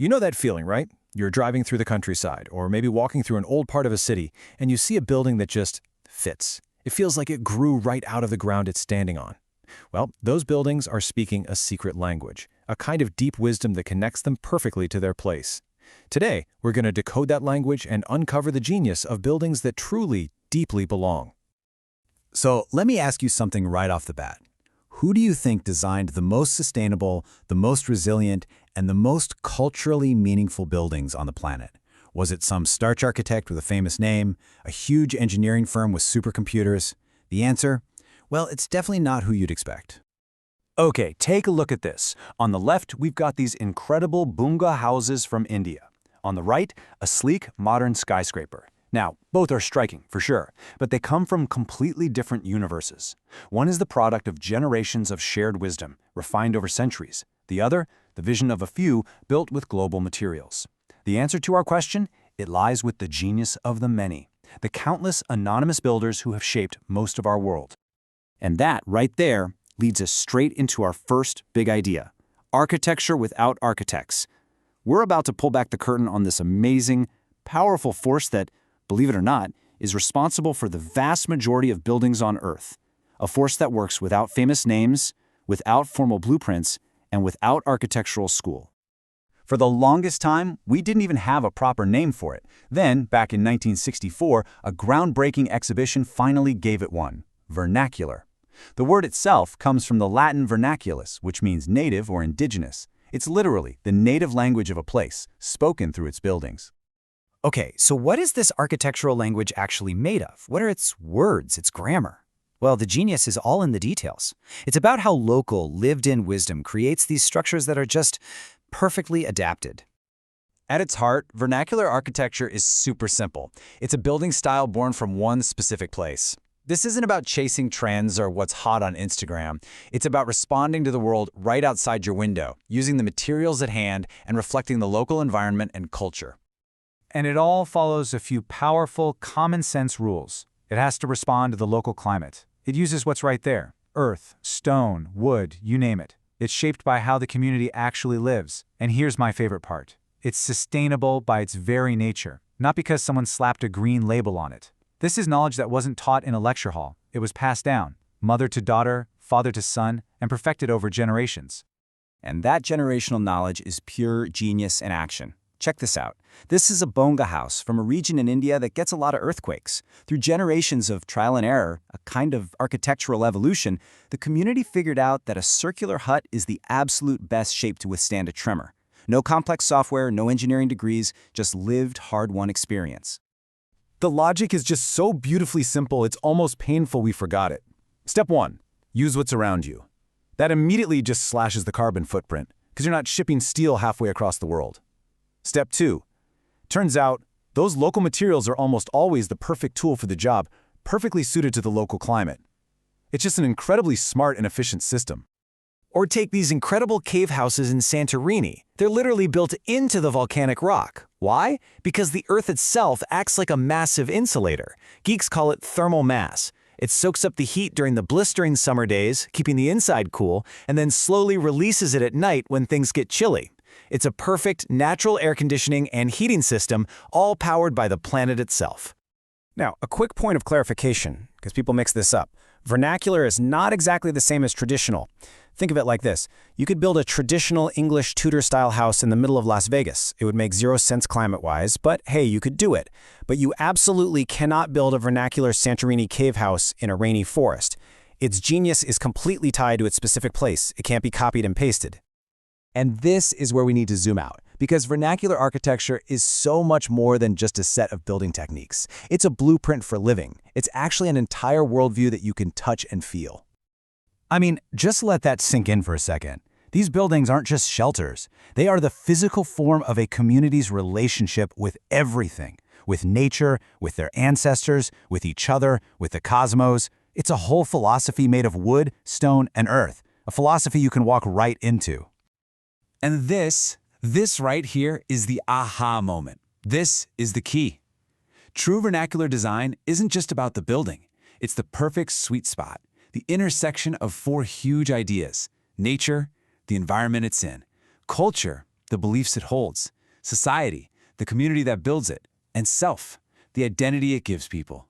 You know that feeling, right? You're driving through the countryside, or maybe walking through an old part of a city, and you see a building that just fits. It feels like it grew right out of the ground it's standing on. Well, those buildings are speaking a secret language, a kind of deep wisdom that connects them perfectly to their place. Today, we're going to decode that language and uncover the genius of buildings that truly, deeply belong. So let me ask you something right off the bat. Who do you think designed the most sustainable, the most resilient, and the most culturally meaningful buildings on the planet? Was it some starch architect with a famous name, a huge engineering firm with supercomputers? The answer? Well, it's definitely not who you'd expect. Okay, take a look at this. On the left, we've got these incredible bunga houses from India. On the right, a sleek, modern skyscraper. Now, both are striking, for sure, but they come from completely different universes. One is the product of generations of shared wisdom, refined over centuries. The other, the vision of a few, built with global materials. The answer to our question? It lies with the genius of the many, the countless anonymous builders who have shaped most of our world. And that, right there, leads us straight into our first big idea: architecture without architects. We're about to pull back the curtain on this amazing, powerful force that, believe it or not, is responsible for the vast majority of buildings on Earth. A force that works without famous names, without formal blueprints, and without architectural school. For the longest time, we didn't even have a proper name for it. Then, back in 1964, a groundbreaking exhibition finally gave it one: vernacular. The word itself comes from the Latin vernaculus, which means native or indigenous. It's literally the native language of a place, spoken through its buildings. Okay, so what is this architectural language actually made of? What are its words, its grammar? Well, the genius is all in the details. It's about how local, lived-in wisdom creates these structures that are just perfectly adapted. At its heart, vernacular architecture is super simple. It's a building style born from one specific place. This isn't about chasing trends or what's hot on Instagram. It's about responding to the world right outside your window, using the materials at hand and reflecting the local environment and culture. And it all follows a few powerful, common-sense rules. It has to respond to the local climate. It uses what's right there: earth, stone, wood, you name it. It's shaped by how the community actually lives. And here's my favorite part: it's sustainable by its very nature, not because someone slapped a green label on it. This is knowledge that wasn't taught in a lecture hall. It was passed down, mother to daughter, father to son, and perfected over generations. And that generational knowledge is pure genius in action. Check this out. This is a bonga house from a region in India that gets a lot of earthquakes. Through generations of trial and error, a kind of architectural evolution, the community figured out that a circular hut is the absolute best shape to withstand a tremor. No complex software, no engineering degrees, just lived, hard-won experience. The logic is just so beautifully simple, it's almost painful we forgot it. Step 1. Use what's around you. That immediately just slashes the carbon footprint, because you're not shipping steel halfway across the world. Step 2. Turns out, those local materials are almost always the perfect tool for the job, perfectly suited to the local climate. It's just an incredibly smart and efficient system. Or take these incredible cave houses in Santorini. They're literally built into the volcanic rock. Why? Because the Earth itself acts like a massive insulator. Geeks call it thermal mass. It soaks up the heat during the blistering summer days, keeping the inside cool, and then slowly releases it at night when things get chilly. It's a perfect natural air conditioning and heating system, all powered by the planet itself. Now, a quick point of clarification, because people mix this up. Vernacular is not exactly the same as traditional. Think of it like this. You could build a traditional English Tudor-style house in the middle of Las Vegas. It would make zero sense climate-wise, but hey, you could do it. But you absolutely cannot build a vernacular Santorini cave house in a rainy forest. Its genius is completely tied to its specific place. It can't be copied and pasted. And this is where we need to zoom out, because vernacular architecture is so much more than just a set of building techniques. It's a blueprint for living. It's actually an entire worldview that you can touch and feel. I mean, just let that sink in for a second. These buildings aren't just shelters. They are the physical form of a community's relationship with everything, with nature, with their ancestors, with each other, with the cosmos. It's a whole philosophy made of wood, stone, and earth, a philosophy you can walk right into. And this right here is the aha moment. This is the key. True vernacular design isn't just about the building. It's the perfect sweet spot, the intersection of four huge ideas: nature, the environment it's in; culture, the beliefs it holds, society, the community that builds it, and self, the identity it gives people.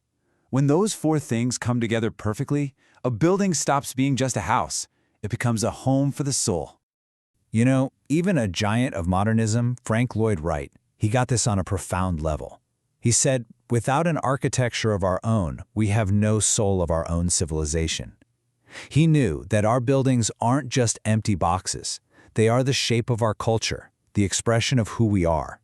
When those four things come together perfectly, a building stops being just a house. It becomes a home for the soul. You know, even a giant of modernism, Frank Lloyd Wright, he got this on a profound level. He said, "Without an architecture of our own, we have no soul of our own civilization." He knew that our buildings aren't just empty boxes. They are the shape of our culture, the expression of who we are.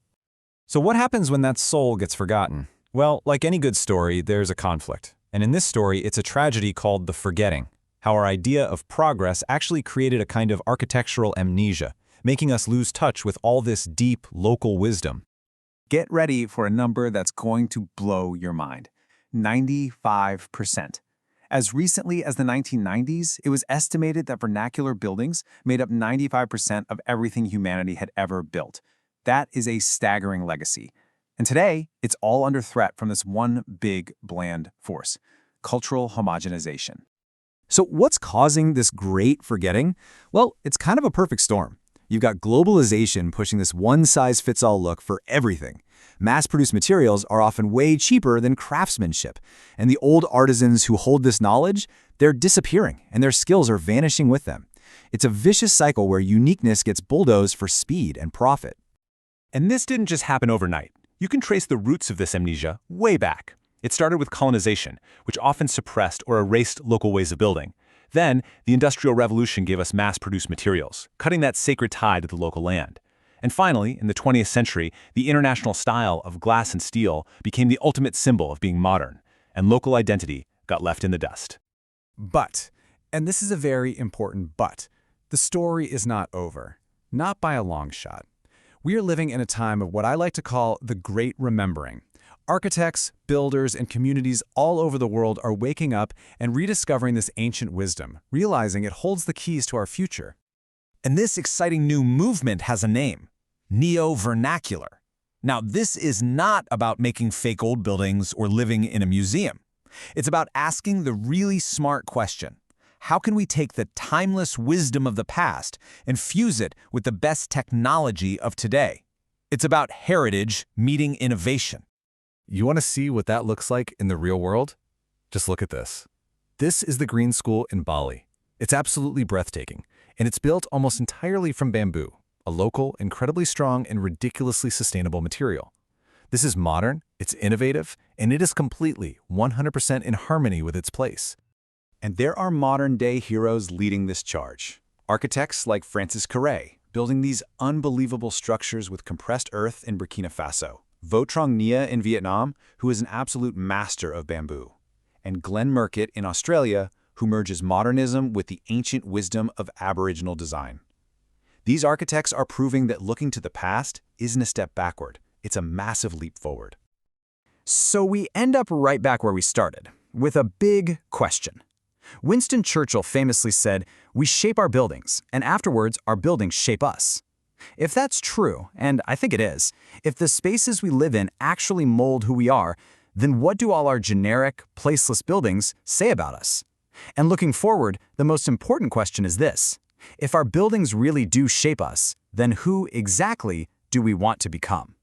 So what happens when that soul gets forgotten? Well, like any good story, there's a conflict. And in this story, it's a tragedy called the forgetting, how our idea of progress actually created a kind of architectural amnesia, making us lose touch with all this deep, local wisdom. Get ready for a number that's going to blow your mind. 95%. As recently as the 1990s, it was estimated that vernacular buildings made up 95% of everything humanity had ever built. That is a staggering legacy. And today, it's all under threat from this one big, bland force: cultural homogenization. So what's causing this great forgetting? Well, it's kind of a perfect storm. You've got globalization pushing this one-size-fits-all look for everything. Mass-produced materials are often way cheaper than craftsmanship, and the old artisans who hold this knowledge, they're disappearing, and their skills are vanishing with them. It's a vicious cycle where uniqueness gets bulldozed for speed and profit. And this didn't just happen overnight. You can trace the roots of this amnesia way back. It started with colonization, which often suppressed or erased local ways of building. Then, the Industrial Revolution gave us mass-produced materials, cutting that sacred tie to the local land. And finally, in the 20th century, the international style of glass and steel became the ultimate symbol of being modern, and local identity got left in the dust. But, and this is a very important but, the story is not over. Not by a long shot. We are living in a time of what I like to call the Great Remembering. Architects, builders, and communities all over the world are waking up and rediscovering this ancient wisdom, realizing it holds the keys to our future. And this exciting new movement has a name: Neo-Vernacular. Now, this is not about making fake old buildings or living in a museum. It's about asking the really smart question: how can we take the timeless wisdom of the past and fuse it with the best technology of today? It's about heritage meeting innovation. You want to see what that looks like in the real world? Just look at this. This is the Green School in Bali. It's absolutely breathtaking, and it's built almost entirely from bamboo, a local, incredibly strong, and ridiculously sustainable material. This is modern, it's innovative, and it is completely, 100% in harmony with its place. And there are modern-day heroes leading this charge. Architects like Francis Carré, building these unbelievable structures with compressed earth in Burkina Faso. Vo Trong Nia in Vietnam, who is an absolute master of bamboo. And Glenn Murcutt in Australia, who merges modernism with the ancient wisdom of Aboriginal design. These architects are proving that looking to the past isn't a step backward. It's a massive leap forward. So we end up right back where we started, with a big question. Winston Churchill famously said, "We shape our buildings, and afterwards our buildings shape us." If that's true, and I think it is, if the spaces we live in actually mold who we are, then what do all our generic, placeless buildings say about us? And looking forward, the most important question is this: if our buildings really do shape us, then who exactly do we want to become?